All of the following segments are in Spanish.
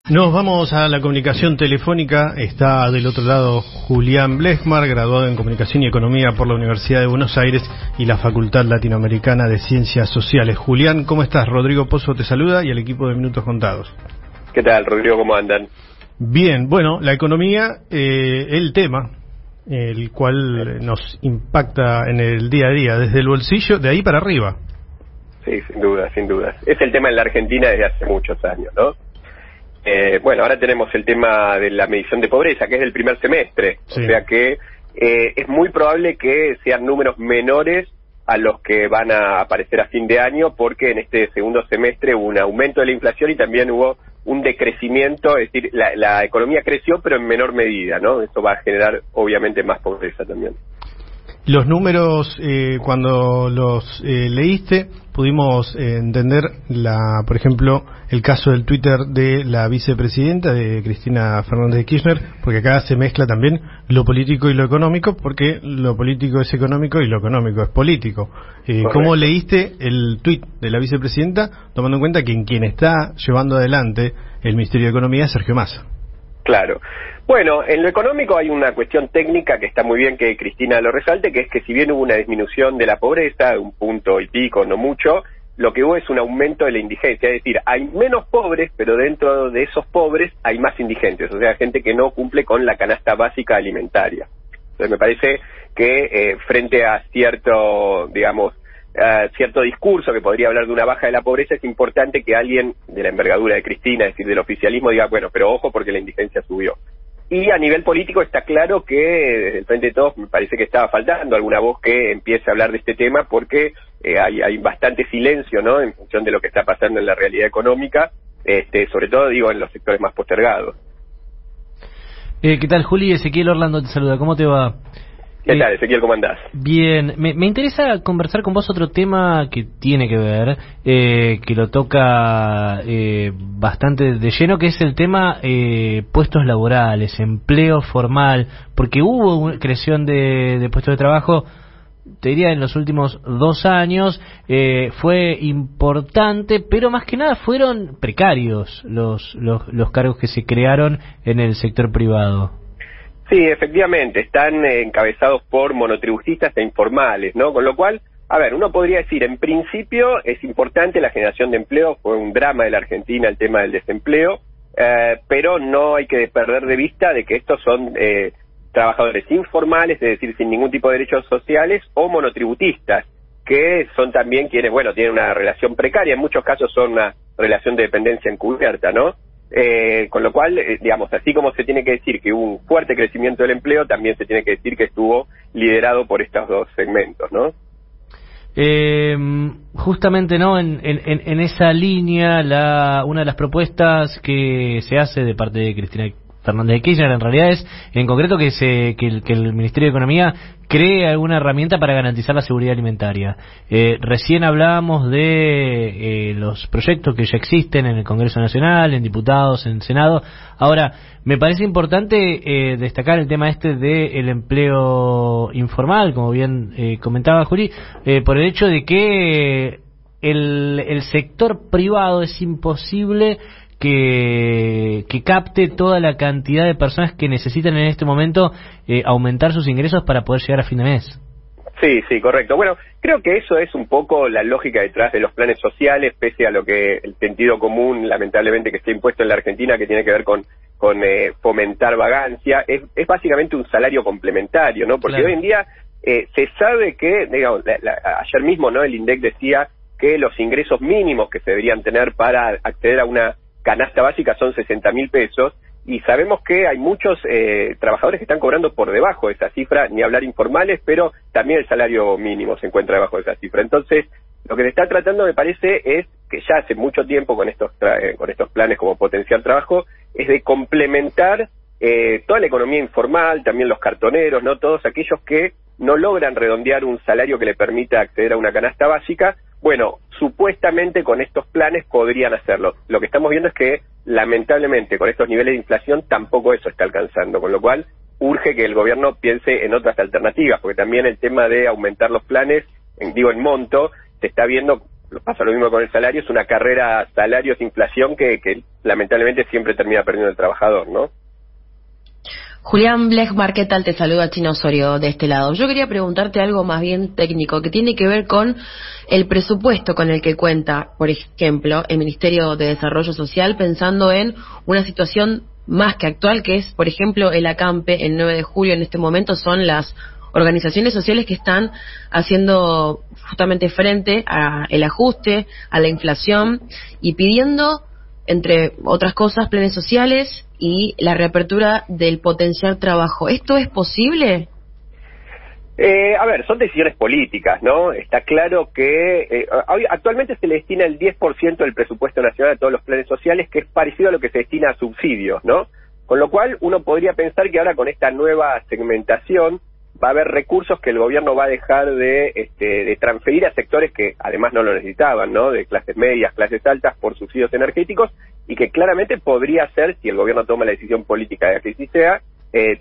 Nos vamos a la comunicación telefónica. Está del otro lado Julián Blesmar, graduado en Comunicación y Economía por la Universidad de Buenos Aires y la Facultad Latinoamericana de Ciencias Sociales. Julián, ¿cómo estás? Rodrigo Pozo te saluda y el equipo de Minutos Contados. ¿Qué tal, Rodrigo? ¿Cómo andan? Bien, bueno, la economía, el tema, el cual nos impacta en el día a día, desde el bolsillo, de ahí para arriba. Sí, sin duda, sin duda. Es el tema en la Argentina desde hace muchos años, ¿no? Bueno, ahora tenemos el tema de la medición de pobreza, que es del primer semestre. Sí. O sea que es muy probable que sean números menores a los que van a aparecer a fin de año, porque en este segundo semestre hubo un aumento de la inflación y también hubo un decrecimiento, es decir, la economía creció pero en menor medida, ¿no? Eso va a generar obviamente más pobreza también. Los números, cuando los leíste, pudimos entender, por ejemplo, el caso del Twitter de la vicepresidenta, de Cristina Fernández de Kirchner, porque acá se mezcla también lo político y lo económico, porque lo político es económico y lo económico es político. ¿Cómo leíste el tuit de la vicepresidenta, tomando en cuenta que quien está llevando adelante el Ministerio de Economía es Sergio Massa? Claro. Bueno, en lo económico hay una cuestión técnica que está muy bien que Cristina lo resalte, que es que si bien hubo una disminución de la pobreza, de 1 punto y pico, no mucho, lo que hubo es un aumento de la indigencia, es decir, hay menos pobres, pero dentro de esos pobres hay más indigentes, o sea, gente que no cumple con la canasta básica alimentaria. Entonces me parece que frente a cierto, digamos, cierto discurso que podría hablar de una baja de la pobreza, es importante que alguien de la envergadura de Cristina, es decir, del oficialismo, diga, bueno, pero ojo porque la indigencia subió. Y a nivel político está claro que desde el Frente de Todos me parece que estaba faltando alguna voz que empiece a hablar de este tema, porque hay bastante silencio, ¿no?, en función de lo que está pasando en la realidad económica, sobre todo, digo, en los sectores más postergados. ¿Qué tal, Juli? Ezequiel Orlando te saluda. ¿Cómo te va? ¿Qué tal, Ezequiel? ¿Cómo andás? Bien, me interesa conversar con vos otro tema que tiene que ver, que lo toca bastante de lleno, que es el tema puestos laborales, empleo formal, porque hubo una creación de puestos de trabajo, te diría, en los últimos 2 años, fue importante, pero más que nada fueron precarios los cargos que se crearon en el sector privado. Sí, efectivamente, están encabezados por monotributistas e informales, ¿no? Con lo cual, a ver, uno podría decir, en principio es importante la generación de empleo, fue un drama de la Argentina el tema del desempleo, pero no hay que perder de vista de que estos son trabajadores informales, es decir, sin ningún tipo de derechos sociales, o monotributistas, que son también quienes, bueno, tienen una relación precaria, en muchos casos son una relación de dependencia encubierta, ¿no? Con lo cual, digamos, así como se tiene que decir que hubo un fuerte crecimiento del empleo, también se tiene que decir que estuvo liderado por estos dos segmentos, ¿no? Justamente, ¿no? En esa línea, una de las propuestas que se hace de parte de Cristina Fernández de Kirchner, en realidad es, en concreto, que el Ministerio de Economía cree alguna herramienta para garantizar la seguridad alimentaria. Recién hablábamos de los proyectos que ya existen en el Congreso Nacional, en diputados, en Senado. Ahora, me parece importante destacar el tema del empleo informal, como bien comentaba Juli, por el hecho de que el sector privado es imposible que capte toda la cantidad de personas que necesitan en este momento aumentar sus ingresos para poder llegar a fin de mes. Sí, correcto. Bueno, creo que eso es un poco la lógica detrás de los planes sociales, pese a lo que el sentido común, lamentablemente, que está impuesto en la Argentina, que tiene que ver con fomentar vagancia, es básicamente un salario complementario, ¿no? Porque claro, hoy en día se sabe que, digamos, ayer mismo, ¿no?, el INDEC decía que los ingresos mínimos que se deberían tener para acceder a una canasta básica son 60.000 pesos, y sabemos que hay muchos trabajadores que están cobrando por debajo de esa cifra, ni hablar informales, pero también el salario mínimo se encuentra debajo de esa cifra. Entonces, lo que se está tratando, me parece, es que ya hace mucho tiempo con estos planes como potenciar trabajo, es de complementar toda la economía informal, también los cartoneros, ¿no?, todos aquellos que no logran redondear un salario que le permita acceder a una canasta básica. Bueno, supuestamente con estos planes podrían hacerlo. Lo que estamos viendo es que, lamentablemente, con estos niveles de inflación tampoco eso está alcanzando, con lo cual urge que el gobierno piense en otras alternativas, porque también el tema de aumentar los planes, en monto, se está viendo pasa lo mismo con el salario, es una carrera salarios-inflación que lamentablemente siempre termina perdiendo el trabajador, ¿no? Julián Blechmar, ¿qué tal? Te saluda Chino Osorio de este lado. Yo quería preguntarte algo más bien técnico, que tiene que ver con el presupuesto con el que cuenta, por ejemplo, el Ministerio de Desarrollo Social, pensando en una situación más que actual, que es, por ejemplo, el ACAMPE, el 9 de julio, en este momento son las organizaciones sociales que están haciendo justamente frente a el ajuste, a la inflación y pidiendo, entre otras cosas, planes sociales y la reapertura del potencial trabajo. ¿Esto es posible? A ver, son decisiones políticas, ¿no? Está claro que actualmente se le destina el 10% del presupuesto nacional a todos los planes sociales, que es parecido a lo que se destina a subsidios, ¿no? Con lo cual uno podría pensar que ahora con esta nueva segmentación va a haber recursos que el gobierno va a dejar de transferir a sectores que además no lo necesitaban, ¿no? De clases medias, clases altas por subsidios energéticos, y que claramente podría ser, si el gobierno toma la decisión política de que así sea,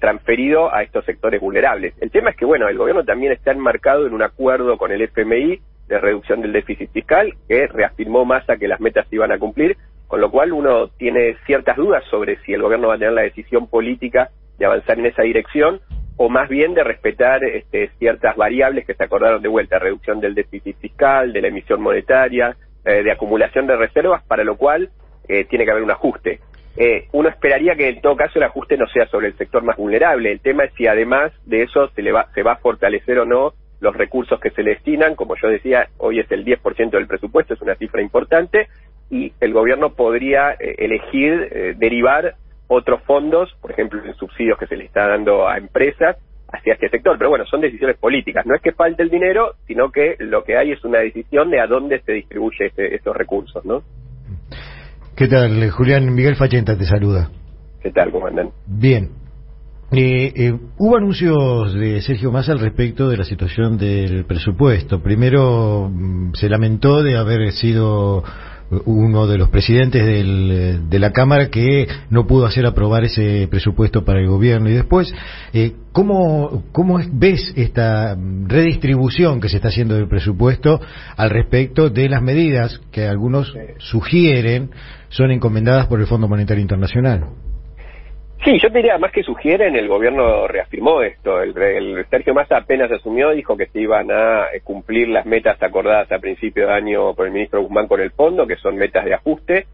transferido a estos sectores vulnerables. El tema es que, bueno, el gobierno también está enmarcado en un acuerdo con el FMI de reducción del déficit fiscal, que reafirmó Massa que las metas se iban a cumplir, con lo cual uno tiene ciertas dudas sobre si el gobierno va a tener la decisión política de avanzar en esa dirección, o más bien de respetar ciertas variables que se acordaron de vuelta, reducción del déficit fiscal, de la emisión monetaria, de acumulación de reservas, para lo cual tiene que haber un ajuste. Uno esperaría que en todo caso el ajuste no sea sobre el sector más vulnerable. El tema es si además de eso se va a fortalecer o no los recursos que se le destinan. Como yo decía, hoy es el 10% del presupuesto, es una cifra importante, y el gobierno podría elegir derivar otros fondos, por ejemplo, en subsidios que se le está dando a empresas, hacia este sector. Pero bueno, son decisiones políticas. No es que falte el dinero, sino que lo que hay es una decisión de a dónde se distribuye esos recursos, ¿no? ¿Qué tal, Julián? Miguel Fachenta te saluda. ¿Qué tal, comandante? Bien. Hubo anuncios de Sergio Massa al respecto de la situación del presupuesto. Primero se lamentó de haber sido uno de los presidentes de la Cámara que no pudo hacer aprobar ese presupuesto para el gobierno. Y después, ¿cómo ves esta redistribución que se está haciendo del presupuesto al respecto de las medidas que algunos sugieren son encomendadas por el Fondo Monetario Internacional? Sí, yo te diría, más que sugieren, el gobierno reafirmó esto. El Sergio Massa apenas asumió, dijo que se iban a cumplir las metas acordadas a principio de año por el ministro Guzmán con el fondo, que son metas de ajuste,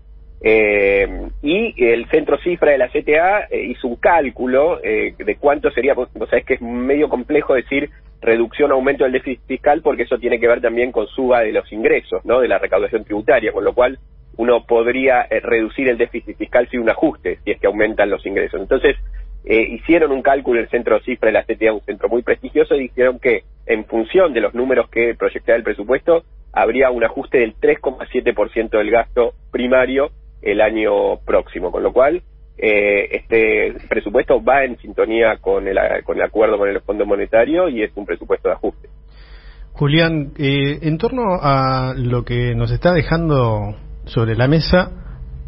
y el centro cifra de la CTA hizo un cálculo de cuánto sería. O sea, es que es medio complejo decir reducción o aumento del déficit fiscal, porque eso tiene que ver también con suba de los ingresos, ¿no? De la recaudación tributaria, con lo cual uno podría reducir el déficit fiscal sin un ajuste, si es que aumentan los ingresos. Entonces, hicieron un cálculo el centro cifra de la CTA, un centro muy prestigioso, y dijeron que en función de los números que proyectaba el presupuesto, habría un ajuste del 3,7% del gasto primario el año próximo, con lo cual este presupuesto va en sintonía con el acuerdo con el Fondo Monetario y es un presupuesto de ajuste. Julián, en torno a lo que nos está dejando sobre la mesa,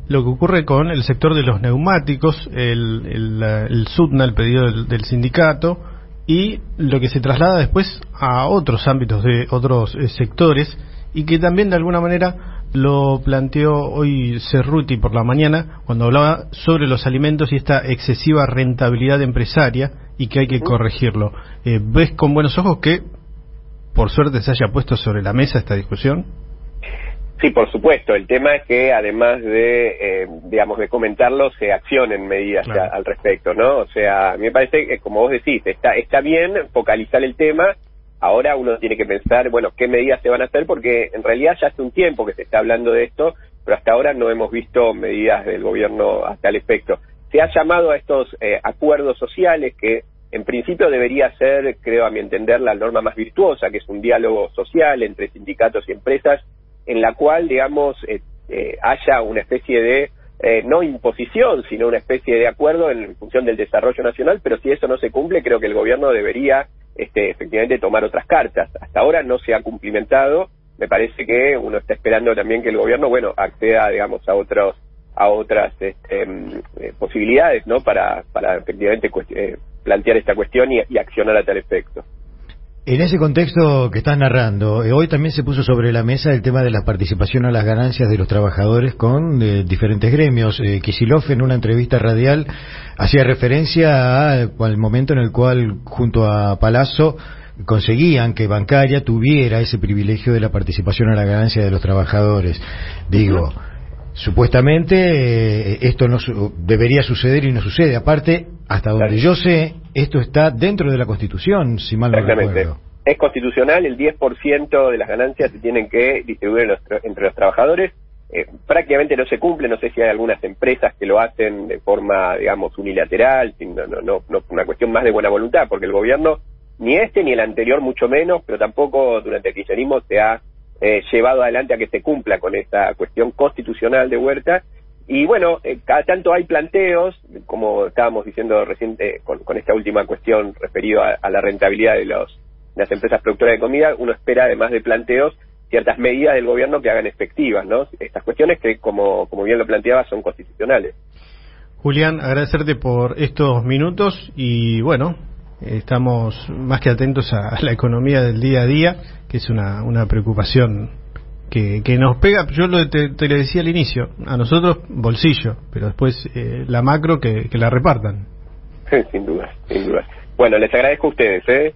lo que ocurre con el sector de los neumáticos, el SUTNA, el pedido del sindicato, y lo que se traslada después a otros ámbitos de otros sectores, y que también de alguna manera lo planteó hoy Cerruti por la mañana cuando hablaba sobre los alimentos y esta excesiva rentabilidad empresaria y que hay que corregirlo. ¿Ves con buenos ojos que por suerte se haya puesto sobre la mesa esta discusión? Sí, por supuesto. El tema es que además de, de comentarlo, se accionen medidas al respecto, ¿no? O sea, a mí me parece que, como vos decís, está bien focalizar el tema. Ahora uno tiene que pensar, bueno, qué medidas se van a hacer, porque en realidad ya hace un tiempo que se está hablando de esto, pero hasta ahora no hemos visto medidas del gobierno a tal efecto. Se ha llamado a estos acuerdos sociales que en principio debería ser, creo a mi entender, la norma más virtuosa, que es un diálogo social entre sindicatos y empresas, en la cual, digamos, haya una especie de, no imposición, sino una especie de acuerdo en función del desarrollo nacional, pero si eso no se cumple, creo que el gobierno debería efectivamente tomar otras cartas. Hasta ahora no se ha cumplimentado. Me parece que uno está esperando también que el gobierno, bueno, acceda, digamos, a otras posibilidades, ¿no? Para efectivamente plantear esta cuestión y accionar a tal efecto. En ese contexto que estás narrando, hoy también se puso sobre la mesa el tema de la participación a las ganancias de los trabajadores con diferentes gremios. Kicillof, en una entrevista radial, hacía referencia al momento en el cual, junto a Palazzo, conseguían que Bancaria tuviera ese privilegio de la participación a la ganancia de los trabajadores. Digo, supuestamente esto no debería suceder y no sucede. Aparte, hasta donde yo sé, esto está dentro de la Constitución, si mal no recuerdo. Es constitucional, el 10% de las ganancias se tienen que distribuir entre los trabajadores. Prácticamente no se cumple, no sé si hay algunas empresas que lo hacen de forma, digamos, unilateral, no una cuestión más de buena voluntad, porque el gobierno, ni este ni el anterior, mucho menos, pero tampoco durante el kirchnerismo se ha llevado adelante a que se cumpla con esta cuestión constitucional de Huerta. Y bueno, cada tanto hay planteos, como estábamos diciendo recién con esta última cuestión referido a la rentabilidad de las empresas productoras de comida. Uno espera, además de planteos, ciertas medidas del gobierno que hagan efectivas, ¿no? Estas cuestiones que, como bien lo planteaba, son constitucionales. Julián, agradecerte por estos minutos y bueno, estamos más que atentos a la economía del día a día, que es una preocupación que nos pega. Yo te lo decía al inicio, a nosotros bolsillo, pero después la macro que la repartan. Sin duda, sin duda. Bueno, les agradezco a ustedes,